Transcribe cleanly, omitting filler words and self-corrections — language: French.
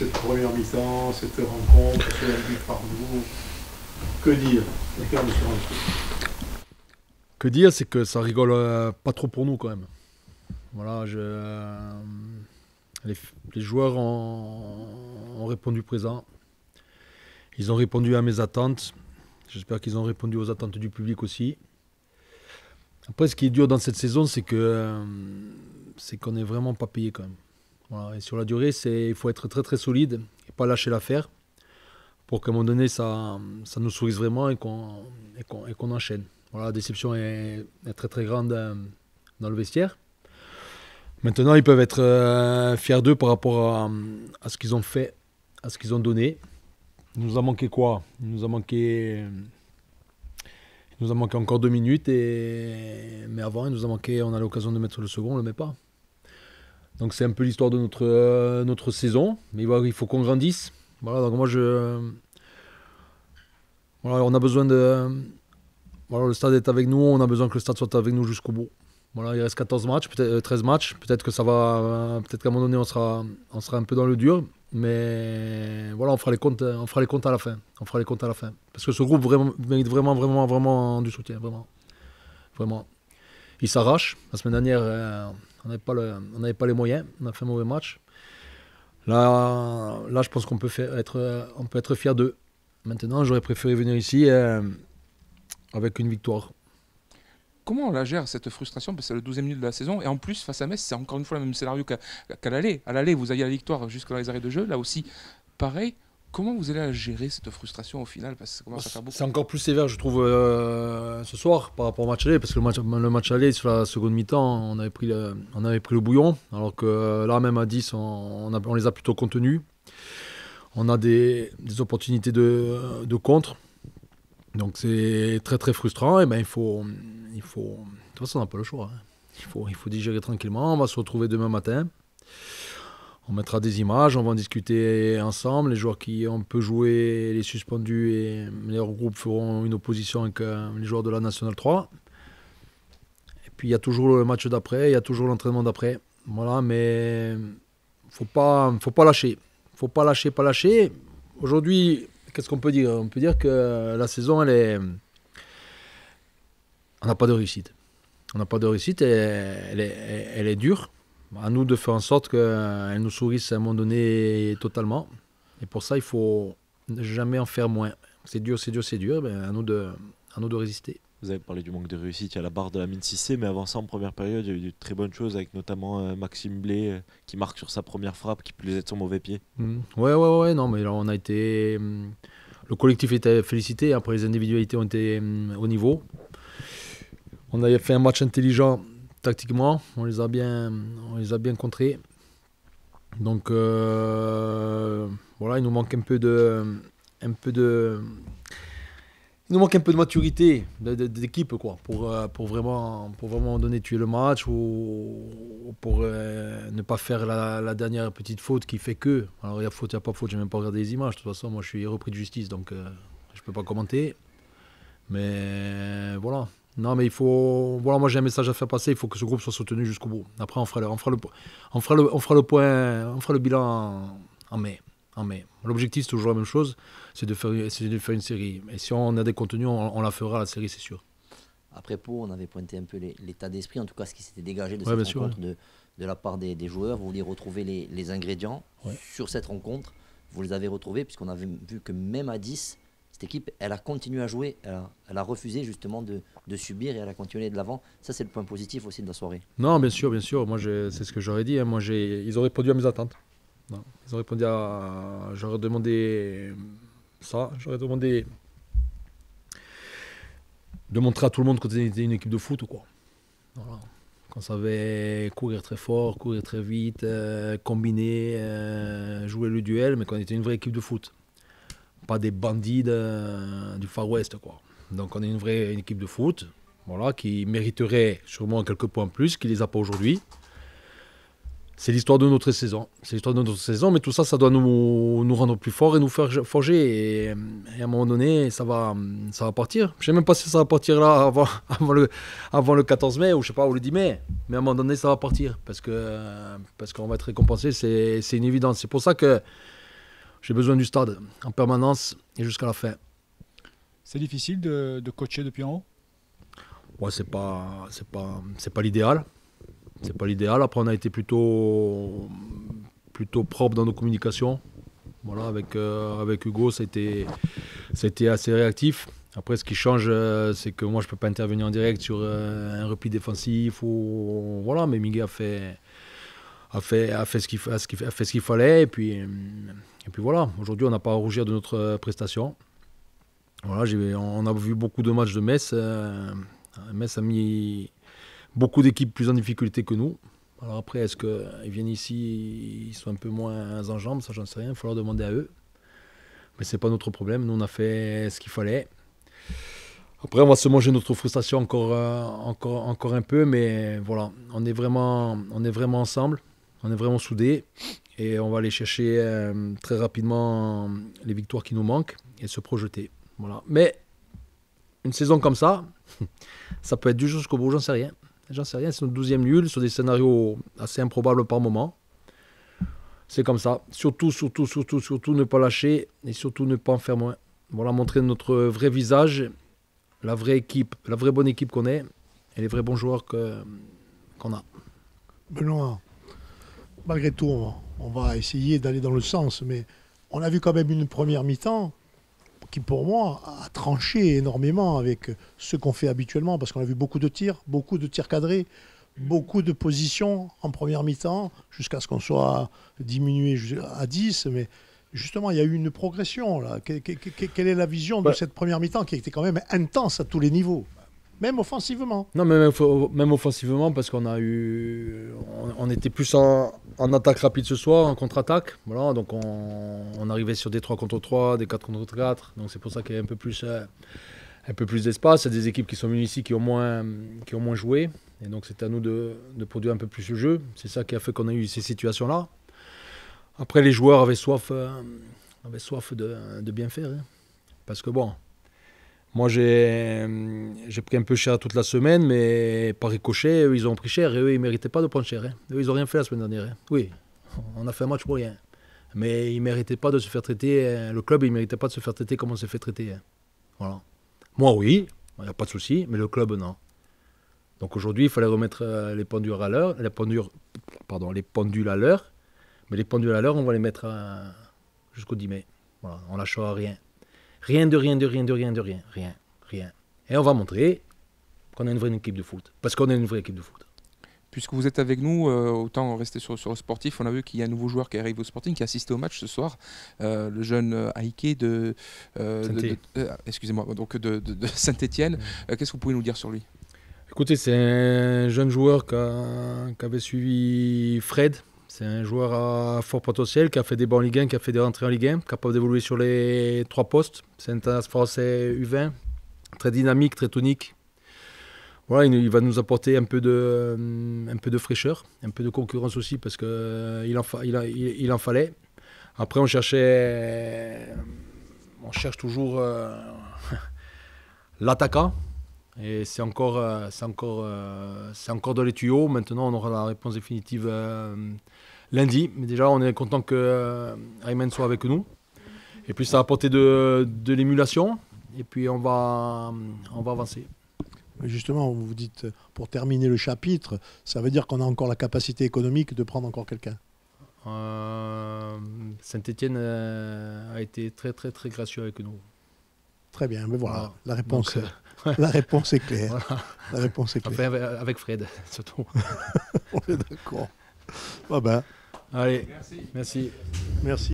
cette première mi-temps, cette rencontre, ce but par nous. Que dire? Que dire, c'est que ça rigole pas trop pour nous quand même. Voilà, les joueurs ont répondu présent. Ils ont répondu à mes attentes. J'espère qu'ils ont répondu aux attentes du public aussi. Après, ce qui est dur dans cette saison, c'est qu'on n'est vraiment pas payé quand même. Voilà. Et sur la durée, il faut être très très solide et pas lâcher l'affaire pour qu'à un moment donné, ça nous sourise vraiment et qu'on enchaîne. Voilà, la déception est très très grande dans le vestiaire. Maintenant, ils peuvent être fiers d'eux par rapport à ce qu'ils ont fait, à ce qu'ils ont donné. Il nous a manqué quoi? Il nous a manqué encore 2 minutes, mais avant, il nous a manqué, on a l'occasion de mettre le second, on ne le met pas. Donc c'est un peu l'histoire de notre saison, mais il faut qu'on grandisse. Voilà, donc moi voilà, on a besoin voilà, le stade est avec nous, on a besoin que le stade soit avec nous jusqu'au bout. Voilà, il reste 14 matchs, peut-être 13 matchs, peut-être que ça va, peut-être qu'à un moment donné on sera un peu dans le dur, mais voilà, on fera les comptes à la fin. On fera les comptes à la fin. Parce que ce groupe mérite vraiment du soutien, vraiment. Il s'arrache. La semaine dernière, on n'avait pas les moyens, on a fait un mauvais match. Là, je pense qu'on peut être fier d'eux. Maintenant, j'aurais préféré venir ici avec une victoire. Comment on la gère cette frustration? Parce que c'est le 12e minute de la saison et en plus face à Metz c'est encore une fois le même scénario qu'à l'aller. À l'aller vous aviez la victoire jusqu'à les arrêts de jeu, là aussi pareil. Comment vous allez la gérer cette frustration au final? Parce que ça commence à faire beaucoup. C'est encore plus sévère je trouve ce soir par rapport au match aller, parce que le match aller sur la seconde mi-temps on avait pris le bouillon, alors que là même à 10 on les a plutôt contenus. On a des opportunités de contre. Donc c'est très très frustrant, et ben il faut de toute façon on n'a pas le choix. Il faut digérer tranquillement, on va se retrouver demain matin. On mettra des images, on va en discuter ensemble. Les joueurs qui ont peu joué, les suspendus et leurs groupes feront une opposition avec les joueurs de la Nationale 3. Et puis il y a toujours le match d'après, il y a toujours l'entraînement d'après. Voilà, mais faut pas lâcher. Faut pas lâcher. Aujourd'hui, qu'est-ce qu'on peut dire? On peut dire que la saison, on n'a pas de réussite. On n'a pas de réussite et elle est dure. À nous de faire en sorte qu'elle nous sourisse à un moment donné totalement. Et pour ça, il faut jamais en faire moins. C'est dur. Ben à nous de résister. Vous avez parlé du manque de réussite, il y a la barre de la mine 6C, mais avant ça, en première période, il y a eu de très bonnes choses, avec notamment Maxime Blé qui marque sur sa première frappe, qui plus est son mauvais pied. Ouais, non, mais là, on a été... Le collectif était félicité, après les individualités ont été au niveau. On avait fait un match intelligent tactiquement, on les a bien contrés. Donc voilà, il nous manque un peu de maturité d'équipe quoi, pour vraiment donner tuer le match ou pour ne pas faire la dernière petite faute qui fait que. Alors il y a faute, il n'y a pas faute, j'ai même pas regardé les images. De toute façon, moi je suis repris de justice, donc je peux pas commenter. Mais voilà. Non, mais il faut. Voilà, moi j'ai un message à faire passer. Il faut que ce groupe soit soutenu jusqu'au bout. Après, on fera le point, on fera le bilan en mai. L'objectif, c'est toujours la même chose, c'est de faire une série. Et si on a des contenus, on la fera, la série, c'est sûr. Après Pau, on avait pointé un peu l'état d'esprit, en tout cas ce qui s'était dégagé de cette rencontre de la part des joueurs. Vous vouliez retrouver les ingrédients sur cette rencontre. Vous les avez retrouvés, puisqu'on avait vu que même à 10, cette équipe, elle a continué à jouer, elle a refusé justement de subir et elle a continué de l'avant. Ça, c'est le point positif aussi de la soirée. Non, bien sûr. Moi, c'est ce que j'aurais dit. Moi, ils ont répondu à mes attentes. Non, ils ont répondu j'aurais demandé ça. J'aurais demandé de montrer à tout le monde qu'on était une équipe de foot, quoi. Voilà. Qu'on savait courir très fort, courir très vite, combiner, jouer le duel, mais qu'on était une vraie équipe de foot. Pas des bandits du Far West, quoi. Donc on est une équipe de foot, voilà, qui mériterait sûrement quelques points de plus, qui ne les a pas aujourd'hui. C'est l'histoire de notre saison. Mais tout ça, ça doit nous rendre plus forts et nous faire forger. Et à un moment donné, ça va partir. Je ne sais même pas si ça va partir là avant le 14 mai ou je sais pas, ou le 10 mai. Mais à un moment donné, ça va partir parce qu'on va être récompensé. C'est une évidence. C'est pour ça que j'ai besoin du stade en permanence et jusqu'à la fin. C'est difficile de coacher depuis en haut? Ouais, c'est pas l'idéal. C'est pas l'idéal. Après, on a été plutôt propre dans nos communications. Voilà, avec Hugo, ça a été assez réactif. Après, ce qui change, c'est que moi, je peux pas intervenir en direct sur un repli défensif ou voilà. Mais Miguel a fait ce qu'il fallait et puis voilà. Aujourd'hui, on n'a pas à rougir de notre prestation. Voilà, on a vu beaucoup de matchs de Metz. Metz a mis beaucoup d'équipes plus en difficulté que nous. Alors après, est-ce qu'ils viennent ici, ils sont un peu moins en jambes, ça j'en sais rien, il va falloir demander à eux. Mais c'est pas notre problème, nous on a fait ce qu'il fallait. Après on va se manger notre frustration encore un peu, mais voilà, on est vraiment ensemble, on est vraiment soudés et on va aller chercher très rapidement les victoires qui nous manquent et se projeter. Voilà. Mais une saison comme ça, ça peut être du jusqu'au bout, j'en sais rien. J'en sais rien, c'est notre 12e nul sur des scénarios assez improbables par moment. C'est comme ça. Surtout ne pas lâcher et surtout ne pas en faire moins. Voilà, montrer notre vrai visage, la vraie équipe, la vraie bonne équipe qu'on est et les vrais bons joueurs qu'on a. Benoît, malgré tout, on va essayer d'aller dans le sens, mais on a vu quand même une première mi-temps qui, pour moi, a tranché énormément avec ce qu'on fait habituellement, parce qu'on a vu beaucoup de tirs cadrés, beaucoup de positions en première mi-temps, jusqu'à ce qu'on soit diminué à 10, mais justement, il y a eu une progression, là. Quelle est la vision de cette première mi-temps qui était quand même intense à tous les niveaux, même offensivement? Non, mais même offensivement, parce on était plus en attaque rapide ce soir, en contre-attaque. Voilà, donc on arrivait sur des 3 contre 3, des 4 contre 4. Donc c'est pour ça qu'il y a un peu plus d'espace. Il y a des équipes qui sont venues ici qui ont moins joué. Et donc c'est à nous de produire un peu plus le jeu. C'est ça qui a fait qu'on a eu ces situations-là. Après, les joueurs avaient soif de bien faire. Hein. Parce que bon... Moi, j'ai pris un peu cher toute la semaine, mais par ricochet, eux, ils ont pris cher et eux, ils ne méritaient pas de prendre cher. Hein. Eux, ils n'ont rien fait la semaine dernière. Hein. Oui, on a fait un match pour rien. Mais ils ne méritaient pas de se faire traiter, le club, il ne méritait pas de se faire traiter comme on s'est fait traiter. Hein. Voilà. Moi, oui, il n'y a pas de souci, mais le club, non. Donc aujourd'hui, il fallait remettre les pendules à l'heure. Les pendules à l'heure. Mais les pendules à l'heure, on va les mettre jusqu'au 10 mai. Voilà, on ne lâchera rien. Rien. Et on va montrer qu'on a une vraie équipe de foot. Parce qu'on est une vraie équipe de foot. Puisque vous êtes avec nous, autant rester sur le sportif. On a vu qu'il y a un nouveau joueur qui arrive au Sporting, qui a assisté au match ce soir. Le jeune Aïké de Saint-Étienne. Qu'est-ce que vous pouvez nous dire sur lui? Écoutez, c'est un jeune joueur qui avait suivi Fred. C'est un joueur à fort potentiel qui a fait des bons en Ligue 1, qui a fait des rentrées en Ligue 1, capable d'évoluer sur les 3 postes. C'est un français U20, très dynamique, très tonique. Voilà, il va nous apporter un peu de fraîcheur, un peu de concurrence aussi, parce qu'il en fallait. Après, on cherche toujours l'attaquant. Et c'est encore dans les tuyaux. Maintenant, on aura la réponse définitive lundi. Mais déjà, on est content que Ayman soit avec nous. Et puis, ça a apporté de l'émulation. Et puis, on va avancer. Justement, vous dites, pour terminer le chapitre, ça veut dire qu'on a encore la capacité économique de prendre encore quelqu'un? Saint-Étienne a été très, très, très gracieux avec nous. Très bien, mais voilà, la réponse est claire. Voilà. La réponse est claire. Enfin, avec Fred, surtout. On est d'accord. Ah ben. Allez, Merci. Merci. Merci.